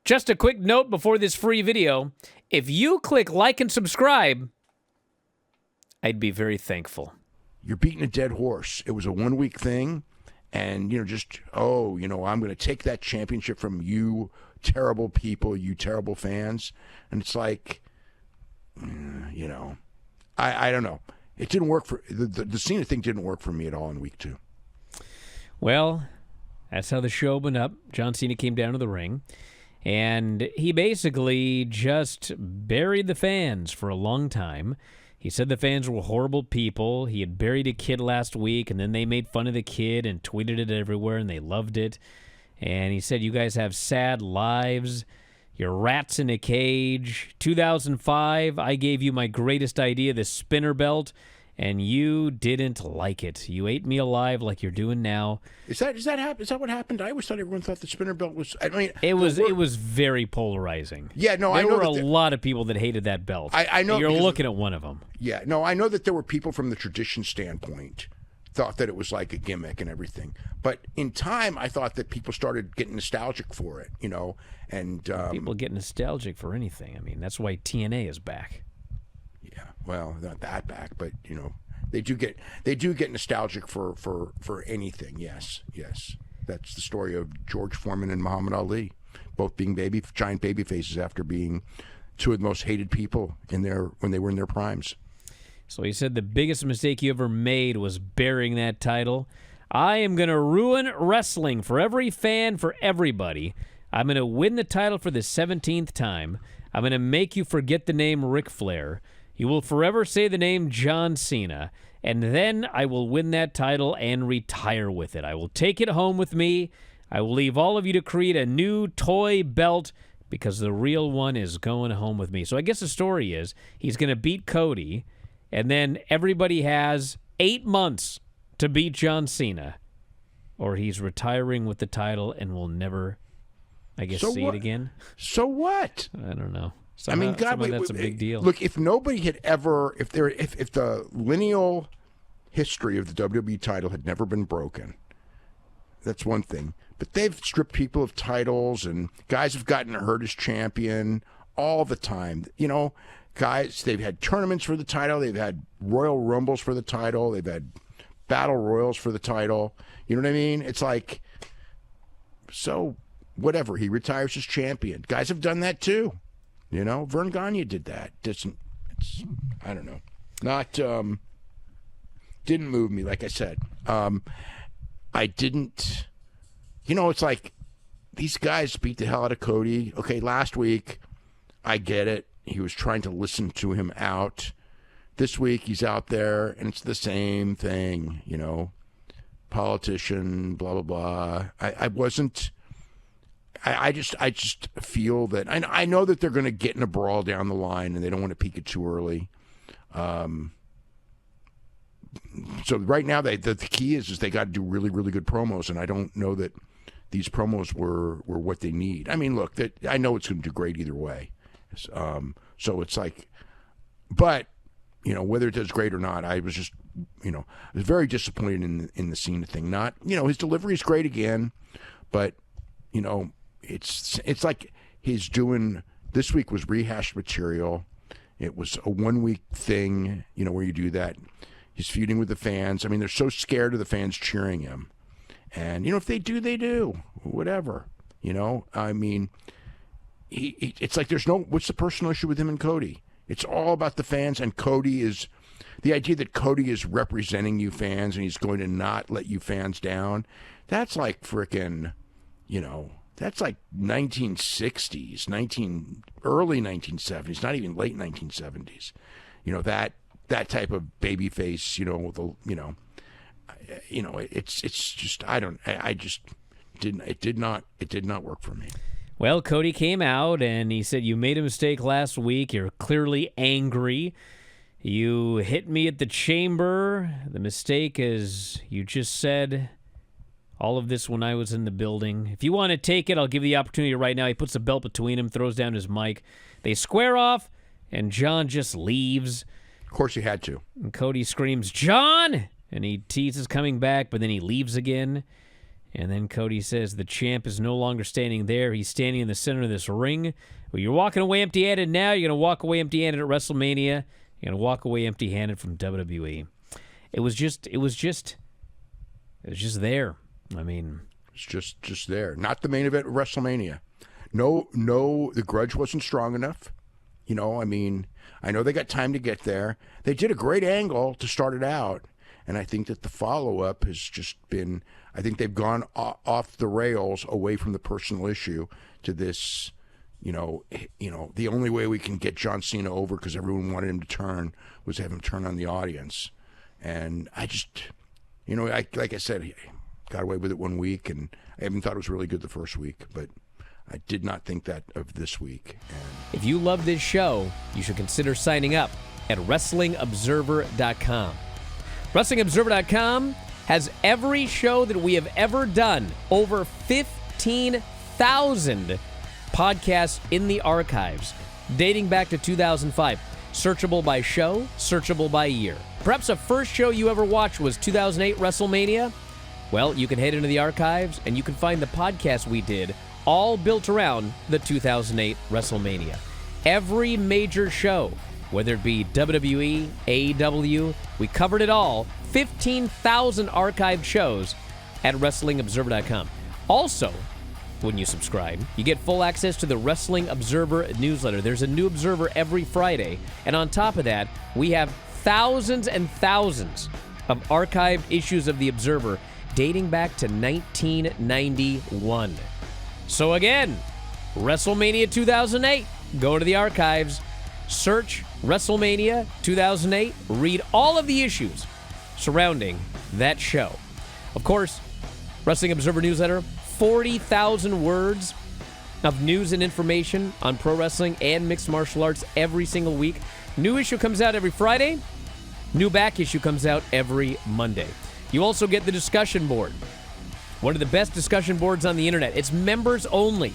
Just a quick note before this free video. If you click like and subscribe, I'd be very thankful. You're beating a dead horse. It was a 1 week thing. And, I'm going to take that championship from you terrible people, you terrible fans. And it's like, I don't know. It didn't work for the Cena thing didn't work for me at all in week 2. Well, that's how the show opened up. John Cena came down to the ring, and he basically just buried the fans for a long time. He said the fans were horrible people. He had buried a kid last week, and then they made fun of the kid and tweeted it everywhere, and they loved it. And he said, you guys have sad lives. You're rats in a cage. 2005, I gave you my greatest idea, the spinner belt, and you didn't like it. You ate me alive like you're doing now. Is that what happened? I always thought everyone thought the spinner belt was. It was very polarizing. Yeah, no, there were a lot of people that hated that belt. I know you're looking at one of them. Yeah, no, I know that there were people from the tradition standpoint thought that it was like a gimmick and everything. But in time, I thought that people started getting nostalgic for it, and people get nostalgic for anything. I mean, that's why TNA is back. Yeah, well, not that back, but they do get nostalgic for anything. Yes, that's the story of George Foreman and Muhammad Ali, both being giant baby faces after being two of the most hated people when they were in their primes. So he said the biggest mistake you ever made was burying that title. I am going to ruin wrestling for every fan, for everybody. I'm going to win the title for the 17th time. I'm going to make you forget the name Ric Flair. You will forever say the name John Cena. And then I will win that title and retire with it. I will take it home with me. I will leave all of you to create a new toy belt because the real one is going home with me. So I guess the story is he's going to beat Cody, and then everybody has 8 months to beat John Cena, or he's retiring with the title and will never, I guess, see it again. So what? I don't know. That's a big deal. Look, if nobody had ever, if the lineal history of the WWE title had never been broken, that's one thing. But they've stripped people of titles, and guys have gotten hurt as champion all the time. Guys, they've had tournaments for the title. They've had Royal Rumbles for the title. They've had Battle Royals for the title. You know what I mean? It's like, so whatever. He retires as champion. Guys have done that too. Vern Gagne did that. I don't know. Didn't move me, like I said. I didn't, it's like these guys beat the hell out of Cody. Okay, last week, I get it. He was trying to listen to him out. This week, he's out there, and it's the same thing, politician, blah, blah, blah. I just feel that I know that they're going to get in a brawl down the line, and they don't want to peak it too early. So right now, the key is they got to do really, really good promos, and I don't know that these promos were what they need. I mean, look, I know it's going to do great either way. So it's like, but whether it does great or not, I was just, I was very disappointed in the Cena thing. Not, his delivery is great again, but it's like he's doing. This week was rehashed material. It was a 1 week thing, where you do that. He's feuding with the fans. I mean, they're so scared of the fans cheering him, and if they do, they do. Whatever, I mean. It's like there's what's the personal issue with him and Cody? It's all about the fans, and the idea that Cody is representing you fans and he's going to not let you fans down, that's like frickin', that's like 1960s, early 1970s, not even late 1970s. That type of baby face, it's just, it did not work for me. Well, Cody came out and he said, you made a mistake last week. You're clearly angry. You hit me at the chamber. The mistake is you just said all of this when I was in the building. If you want to take it, I'll give you the opportunity right now. He puts the belt between him, throws down his mic. They square off, and John just leaves. Of course he had to. And Cody screams, John! And he teases coming back, but then he leaves again. And then Cody says the champ is no longer standing there. He's standing in the center of this ring. Well, you're walking away empty-handed now. You're going to walk away empty-handed at WrestleMania. You're going to walk away empty-handed from WWE. It was just there. I mean, it's just there. Not the main event of WrestleMania. No, the grudge wasn't strong enough. You know, I mean, I know they got time to get there. They did a great angle to start it out, and I think that the follow-up has just been, I think they've gone off the rails away from the personal issue to this, you know, the only way we can get John Cena over because everyone wanted him to turn was have him turn on the audience. And I just, you know, like I said, he got away with it 1 week, and I even thought it was really good the first week, but I did not think that of this week. And if you love this show, you should consider signing up at WrestlingObserver.com. WrestlingObserver.com has every show that we have ever done, over 15,000 podcasts in the archives, dating back to 2005. Searchable by show, searchable by year. Perhaps the first show you ever watched was 2008 WrestleMania? Well, you can head into the archives and you can find the podcast we did, all built around the 2008 WrestleMania. Every major show, whether it be WWE, AEW, we covered it all. 15,000 archived shows at WrestlingObserver.com. Also, when you subscribe, you get full access to the Wrestling Observer newsletter. There's a new Observer every Friday. And on top of that, we have thousands and thousands of archived issues of the Observer dating back to 1991. So again, WrestleMania 2008, go to the archives, search WrestleMania 2008, read all of the issues surrounding that show. Of course, Wrestling Observer newsletter, 40,000 words of news and information on pro wrestling and mixed martial arts every single week. New issue comes out every Friday. New back issue comes out every Monday. You also get the discussion board. One of the best discussion boards on the internet. It's members only.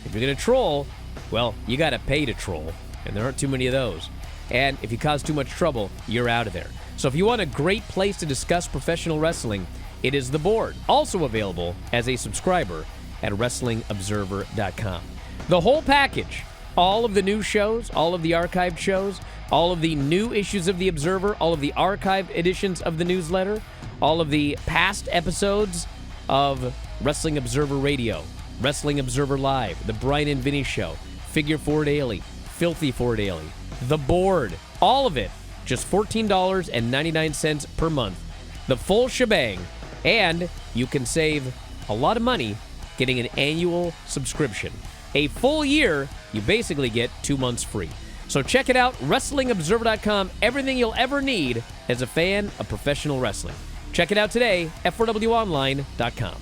If you're going to troll, well, you got to pay to troll, and there aren't too many of those. And if you cause too much trouble, you're out of there. So if you want a great place to discuss professional wrestling, it is the board. Also available as a subscriber at WrestlingObserver.com. The whole package, all of the new shows, all of the archived shows, all of the new issues of the Observer, all of the archived editions of the newsletter, all of the past episodes of Wrestling Observer Radio, Wrestling Observer Live, The Bryan and Vinny Show, Figure 4 Daily, Filthy 4 Daily, The Board, all of it, just $14.99 per month. The full shebang, and you can save a lot of money getting an annual subscription. A full year, you basically get 2 months free. So check it out, WrestlingObserver.com, everything you'll ever need as a fan of professional wrestling. Check it out today, F4WOnline.com.